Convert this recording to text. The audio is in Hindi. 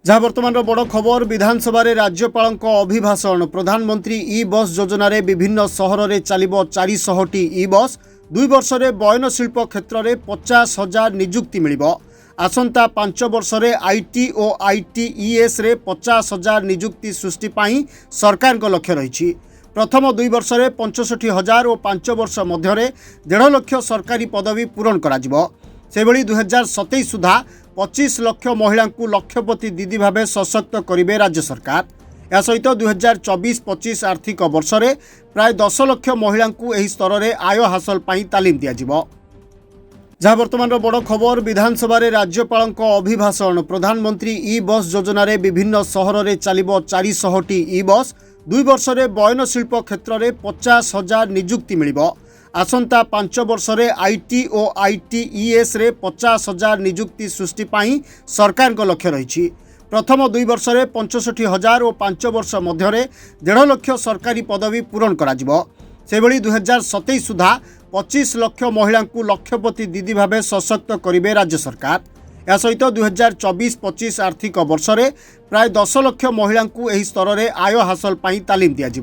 जहाँ बर्तमान बड़ खबर विधानसभा राज्यपाल अभिभाषण प्रधानमंत्री ई बस योजन विभिन्न सहर में चलो 400 ई बस 2 वर्ष में बयनशिल्प क्षेत्र में 50,000 निजुक्ति मिल आसंता 5 वर्ष में आईटी और आईटीईएस रे 50,000 निजुक्ति सृष्टि सरकार लक्ष्य रही। प्रथम 2 वर्ष में 65,000 और 5 वर्ष मध्य 1.5 लाख सरकारी पदवी पूरण करा से 2027 सुधा 25 लाख महिला को लक्षपति दीदी भाव सशक्त करेंगे राज्य सरकार। या सहित 2024-25 आर्थिक वर्ष में प्राय 10 लाख महिला को यह स्तर में आय हासिल तालीम दि जहाँ बर्तमान बड़ खबर विधानसभा राज्यपाल अभिभाषण प्रधानमंत्री ई बस योजन विभिन्न सहर में चलो 400 ई बस 2 वर्ष में बयनशिल्प क्षेत्र में 50,000 निजुक्ति मिल आसंता 5 वर्ष में आईटी और आईटीईएस रे 50,000 निजुक्ति सृष्टि सरकार लक्ष्य रही। प्रथम 2 वर्ष में 65,000 और 5 वर्ष मध्य 1.5 लाख सरकारी पदवी पूरण करा से 2027 सुधा 25 लाख महिला को लक्षपति दीदी भाव सशक्त करेंगे राज्य सरकार। या सहित 2024-25 आर्थिक वर्ष में प्राय 10 लाख महिला को यह स्तर में आय हासिल तालीम दि